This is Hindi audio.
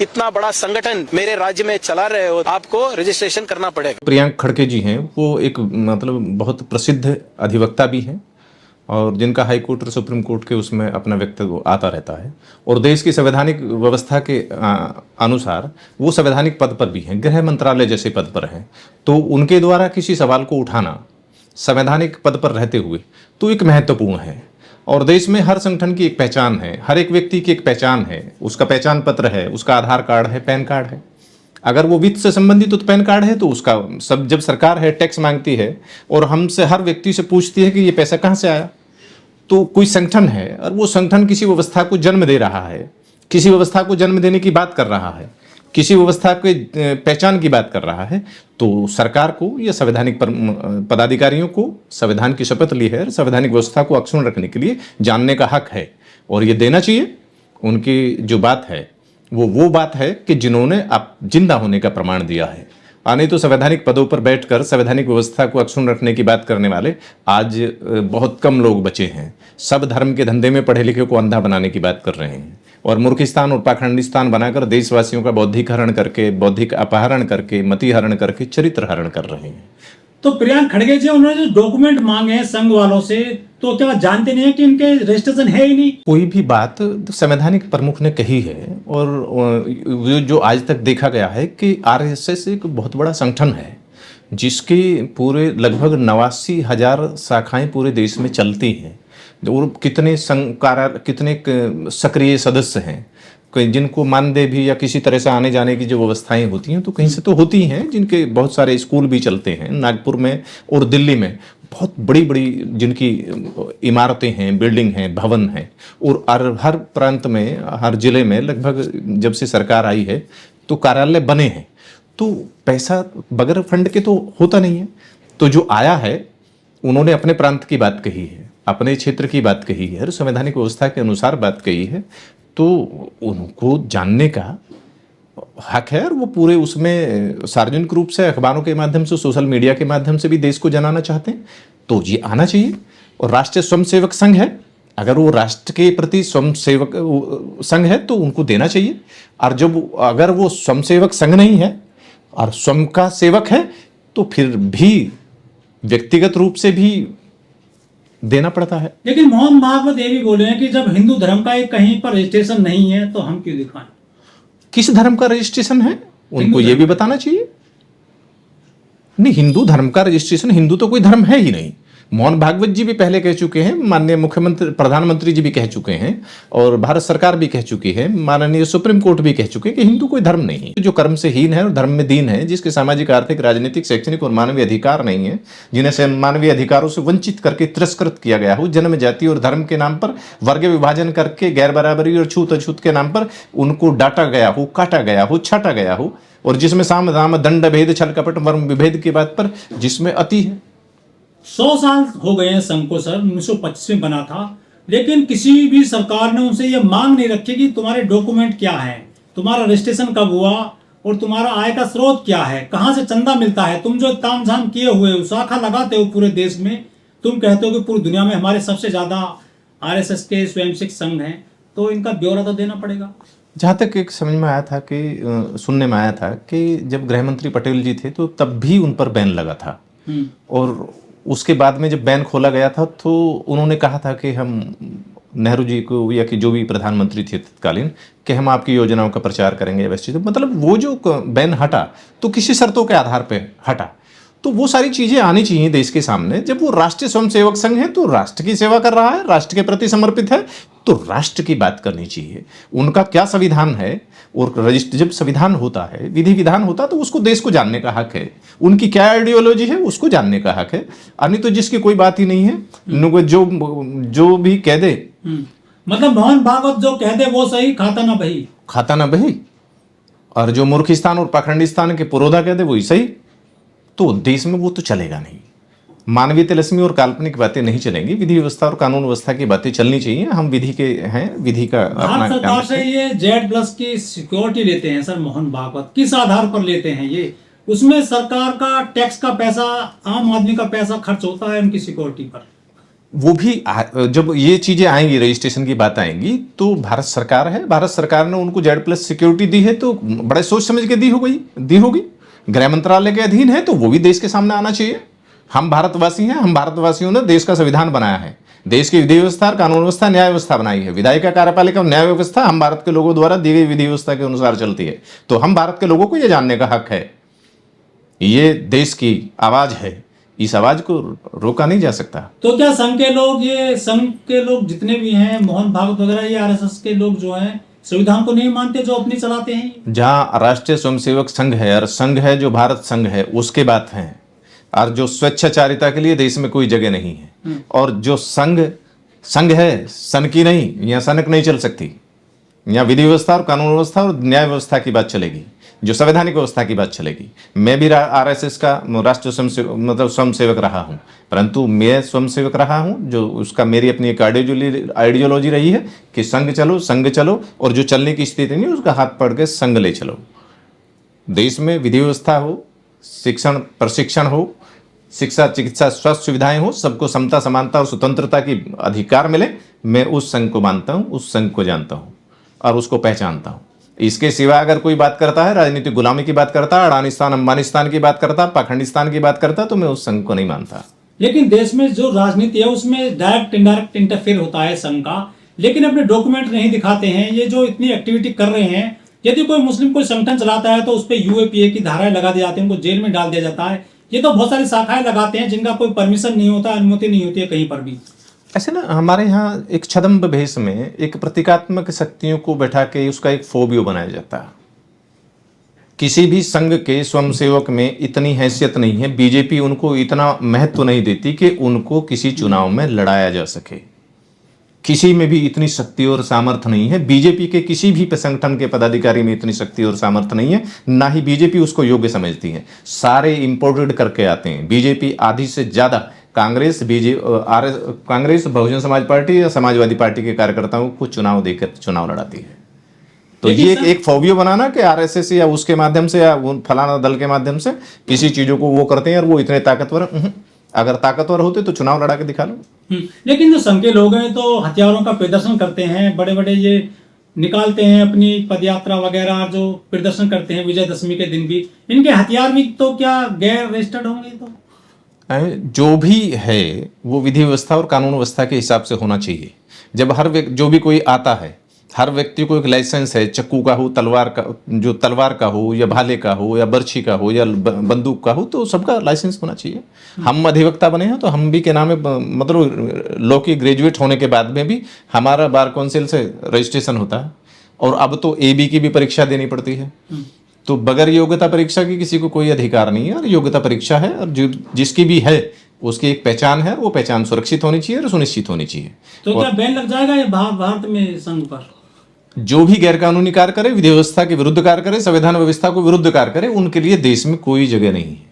इतना बड़ा संगठन मेरे राज्य में चला रहे हो, आपको रजिस्ट्रेशन करना पड़ेगा। प्रियंक खड़गे जी हैं, वो एक मतलब बहुत प्रसिद्ध अधिवक्ता भी हैं और जिनका हाई कोर्ट और सुप्रीम कोर्ट के उसमें अपना वक्तव्य आता रहता है और देश की संवैधानिक व्यवस्था के अनुसार वो संवैधानिक पद पर भी हैं, गृह मंत्रालय जैसे पद पर हैं। तो उनके द्वारा किसी सवाल को उठाना संवैधानिक पद पर रहते हुए तो एक महत्वपूर्ण है। और देश में हर संगठन की एक पहचान है, हर एक व्यक्ति की एक पहचान है, उसका पहचान पत्र है, उसका आधार कार्ड है, पैन कार्ड है। अगर वो वित्त से संबंधित तो पैन कार्ड है, तो उसका सब जब सरकार है टैक्स मांगती है और हमसे हर व्यक्ति से पूछती है कि ये पैसा कहाँ से आया, तो कोई संगठन है और वो संगठन किसी व्यवस्था को जन्म दे रहा है, किसी व्यवस्था को जन्म देने की बात कर रहा है, किसी व्यवस्था के पहचान की बात कर रहा है, तो सरकार को या संवैधानिक पदाधिकारियों को संविधान की शपथ ली है, संवैधानिक व्यवस्था को अक्षुण्ण रखने के लिए जानने का हक है और ये देना चाहिए। उनकी जो बात है वो बात है कि जिन्होंने आप जिंदा होने का प्रमाण दिया है। नहीं तो संवैधानिक पदों पर बैठकर संवैधानिक व्यवस्था को अक्षुण्ण रखने की बात करने वाले आज बहुत कम लोग बचे हैं। सब धर्म के धंधे में पढ़े लिखे को अंधा बनाने की बात कर रहे हैं और मूर्खिस्तान और पाखंडिस्तान बनाकर देशवासियों का बौद्धिक हरण करके, बौद्धिक अपहरण करके, मति हरण करके चरित्र हरण कर रहे हैं। तो प्रियंक खड़गे जी, उन्होंने जो डॉक्यूमेंट मांगे हैं संघ वालों से, तो क्या जानते नहीं है कि इनके रजिस्ट्रेशन है ही नहीं? कोई भी बात संवैधानिक प्रमुख ने कही है और जो आज तक देखा गया है कि आरएसएस एक बहुत बड़ा संगठन है जिसकी पूरे लगभग 89,000 शाखाएं पूरे देश में चलती हैं और कितने सक्रिय सदस्य हैं, जिनको मानदेय भी या किसी तरह से आने जाने की जो व्यवस्थाएं होती हैं तो कहीं से तो होती हैं, जिनके बहुत सारे स्कूल भी चलते हैं नागपुर में और दिल्ली में, बहुत बड़ी बड़ी जिनकी इमारतें हैं, बिल्डिंग हैं, भवन हैं और हर प्रांत में, हर जिले में लगभग जब से सरकार आई है तो कार्यालय बने हैं। तो पैसा बगैर फंड के तो होता नहीं है। तो जो आया है उन्होंने अपने प्रांत की बात कही है, अपने क्षेत्र की बात कही है और संवैधानिक व्यवस्था के अनुसार बात कही है, तो उनको जानने का हक है और वो पूरे उसमें सार्वजनिक रूप से अखबारों के माध्यम से, सोशल मीडिया के माध्यम से भी देश को जनाना चाहते हैं, तो ये आना चाहिए। और राष्ट्रीय स्वयंसेवक संघ है, अगर वो राष्ट्र के प्रति स्वयंसेवक संघ है तो उनको देना चाहिए। और जब अगर वो स्वयंसेवक संघ नहीं है और स्वयं का सेवक है तो फिर भी व्यक्तिगत रूप से भी देना पड़ता है। लेकिन मोहन भागवत ये भी बोले हैं कि जब हिंदू धर्म का एक कहीं पर रजिस्ट्रेशन नहीं है तो हम क्यों दिखाएं? किस धर्म का रजिस्ट्रेशन है उनको ये भी बताना चाहिए। नहीं, हिंदू धर्म का रजिस्ट्रेशन, हिंदू तो कोई धर्म है ही नहीं। मोहन भागवत जी भी पहले कह चुके हैं, माननीय मुख्यमंत्री प्रधानमंत्री जी भी कह चुके हैं और भारत सरकार भी कह चुकी है, माननीय सुप्रीम कोर्ट भी कह चुके हैं कि हिंदू कोई धर्म नहीं है। जो कर्म से हीन है और धर्म में दीन है, जिसके सामाजिक, आर्थिक, राजनीतिक, शैक्षणिक और मानवीय अधिकार नहीं है, जिन्हें मानवीय अधिकारों से वंचित करके तिरस्कृत किया गया हो, जन्म, जाति और धर्म के नाम पर वर्ग विभाजन करके गैर बराबरी और छूत अछूत के नाम पर उनको डांटा गया हो, काटा गया हो, छाटा गया हो, और जिसमें साम दाम दंड भेद छल कपट मर्म विभेद की बात पर जिसमें अति है। 100 साल हो गए हैं संघ को सर, 1925 में बना था, लेकिन किसी भी सरकार ने उनसे ये मांग नहीं रखी कि तुम्हारे डॉक्यूमेंट क्या है, तुम्हारा रजिस्ट्रेशन कब हुआ और तुम्हारा आय का स्रोत क्या है, कहां से चंदा मिलता है। तुम जो तामझाम किए हुए हो, शाखा लगाते हो पूरे देश में, तुम कहते हो कि पूरी दुनिया में हमारे सबसे ज्यादा आरएसएस के स्वयंसेवक संघ हैं, तो इनका ब्यौरा तो देना पड़ेगा। जहाँ तक एक समझ में आया था कि सुनने में आया था कि जब गृह मंत्री पटेल जी थे तो तब भी उन पर बैन लगा था और उसके बाद में जब बैन खोला गया था तो उन्होंने कहा था कि हम नेहरू जी को या कि जो भी प्रधानमंत्री थे तत्कालीन कि हम आपकी योजनाओं का प्रचार करेंगे वैसे चीज़। मतलब वो जो बैन हटा तो किसी शर्तों के आधार पे हटा, तो वो सारी चीज़ें आनी चाहिए देश के सामने। जब वो राष्ट्रीय स्वयंसेवक संघ है तो राष्ट्र की सेवा कर रहा है, राष्ट्र के प्रति समर्पित है, तो राष्ट्र की बात करनी चाहिए। उनका क्या संविधान है और रजिस्टर, जब संविधान होता है, विधि विधान होता है, तो उसको देश को जानने का हक है। उनकी क्या आइडियोलॉजी है उसको जानने का हक है। अन्य तो जिसकी कोई बात ही नहीं है, जो भी कह दे, मतलब मोहन भागवत जो कह दे वो सही, खाता ना बही, खाता ना बही, और जो मूर्खिस्तान और पाखंडिस्तान के पुरोधा कह दे वही सही। तो देश में वो तो चलेगा नहीं। मानवीय तिलस्मी और काल्पनिक बातें नहीं चलेंगी, विधि व्यवस्था और कानून व्यवस्था की बातें चलनी चाहिए। हम विधि के हैं, विधि का भारत सरकार से ये Z+ की सिक्योरिटी लेते हैं सर मोहन भागवत, किस आधार पर लेते हैं ये? उसमें सरकार का टैक्स का पैसा, आम आदमी का पैसा खर्च होता है उनकी सिक्योरिटी पर। वो भी जब ये चीजें आएंगी, रजिस्ट्रेशन की बात आएंगी, तो भारत सरकार है, भारत सरकार ने उनको Z+ सिक्योरिटी दी है, तो बड़े सोच समझ के दी होगी। गृह मंत्रालय के अधीन है, तो वो भी देश के सामने आना चाहिए। हम भारतवासी हैं, हम भारतवासियों ने देश का संविधान बनाया है, देश की विधि व्यवस्था, कानून व्यवस्था, न्याय व्यवस्था बनाई है। विधायिका, कार्यपालिका और न्याय व्यवस्था हम भारत के लोगों द्वारा दी गई विधि व्यवस्था के अनुसार चलती है। तो हम भारत के लोगों को ये जानने का हक है, ये देश की आवाज है, इस आवाज को रोका नहीं जा सकता। तो क्या संघ के लोग जितने भी हैं, मोहन भागवत वगैरह, ये RSS के लोग जो हैं संविधान को नहीं मानते, जो अपनी चलाते हैं? जहां राष्ट्रीय स्वयंसेवक संघ है और संघ है जो भारत संघ है, उसके बात है। और जो स्वेच्छाचारिता के लिए देश में कोई जगह नहीं है। और जो संघ है, सन की नहीं, यहाँ सनक नहीं चल सकती। यहाँ विधि व्यवस्था और कानून व्यवस्था और न्याय व्यवस्था की बात चलेगी, जो संवैधानिक व्यवस्था की बात चलेगी। मैं भी RSS का राष्ट्रीय स्वयंसेवक रहा हूँ, परंतु मैं स्वयंसेवक रहा हूँ जो उसका मेरी अपनी एक आइडियोलॉजी रही है कि संघ चलो, और जो चलने की स्थिति नहीं उसका हाथ पकड़ के संघ ले चलो। देश में विधि व्यवस्था हो, शिक्षण प्रशिक्षण हो, शिक्षा, चिकित्सा, स्वास्थ्य सुविधाएं हो, सबको समता, समानता और स्वतंत्रता की अधिकार मिले। मैं उस संघ को मानता हूँ, उस संघ को जानता हूँ और उसको पहचानता हूँ। इसके सिवा अगर कोई बात करता है, राजनीतिक गुलामी की बात करता है, अडानिस्तान अंबानिस्तान की बात करता, पाखंडिस्तान की बात करता, तो मैं उस संघ को नहीं मानता। लेकिन देश में जो राजनीति है उसमें डायरेक्ट इनडायरेक्ट इंटरफेयर होता है संघ का, लेकिन अपने डॉक्यूमेंट नहीं दिखाते हैं। ये जो इतनी एक्टिविटी कर रहे हैं, यदि कोई मुस्लिम कोई संगठन चलाता है तो उस पर UAPA की धाराएं लगा दी जाती है, उनको जेल में डाल दिया जाता है। ये तो बहुत सारी शाखाएं लगाते हैं जिनका कोई परमिशन नहीं होता, अनुमति नहीं होती है कहीं पर भी। ऐसे ना हमारे यहाँ एक छद्म भेष में एक प्रतीकात्मक शक्तियों को बैठा के उसका एक फोबियो बनाया जाता है। किसी भी संघ के स्वयंसेवक में इतनी हैसियत नहीं है, बीजेपी उनको इतना महत्व नहीं देती कि उनको किसी चुनाव में लड़ाया जा सके। किसी में भी इतनी शक्ति और सामर्थ्य नहीं है, बीजेपी के किसी भी संगठन के पदाधिकारी में इतनी शक्ति और सामर्थ्य नहीं है, ना ही बीजेपी उसको योग्य समझती है। सारे इंपोर्टेड करके आते हैं। बीजेपी आधी से ज्यादा कांग्रेस, बहुजन समाज पार्टी या समाजवादी पार्टी के कार्यकर्ताओं को चुनाव देकर चुनाव लड़ाती है। तो ये एक फोबियो बनाना कि RSS या उसके माध्यम से या फलाना दल के माध्यम से किसी चीजों को वो करते हैं और वो इतने ताकतवर, अगर ताकतवर होते तो चुनाव लड़ा के दिखा लो। लेकिन जो संघ के लोग हैं तो हथियारों का प्रदर्शन करते हैं, बड़े बड़े ये निकालते हैं अपनी पदयात्रा वगैरह, जो प्रदर्शन करते हैं विजयदशमी के दिन भी, इनके हथियार भी तो क्या गैर रजिस्टर्ड होंगे? तो जो भी है वो विधि व्यवस्था और कानून व्यवस्था के हिसाब से होना चाहिए। जब जो भी कोई आता है, हर व्यक्ति को एक लाइसेंस है, चक्कू का हो, तलवार का हो, या भाले का हो, या बर्छी का हो, या बंदूक का हो, तो सबका लाइसेंस होना चाहिए। हम अधिवक्ता बने हैं तो हम भी के नाम मतलब लॉ की ग्रेजुएट होने के बाद में भी हमारा बार काउंसिल से रजिस्ट्रेशन होता है, और अब तो AB की भी परीक्षा देनी पड़ती है। तो बगैर योग्यता परीक्षा की किसी को कोई अधिकार नहीं है, और योग्यता परीक्षा है, और जिसकी भी है उसकी एक पहचान है, वो पहचान सुरक्षित होनी चाहिए और सुनिश्चित होनी चाहिए। तो क्या बैन लग जाएगा ये भारत में संघ पर? जो भी गैरकानूनी कार्य करे, विधि व्यवस्था के विरुद्ध कार्य करे, संविधान व्यवस्था को विरुद्ध कार्य करे, उनके लिए देश में कोई जगह नहीं है।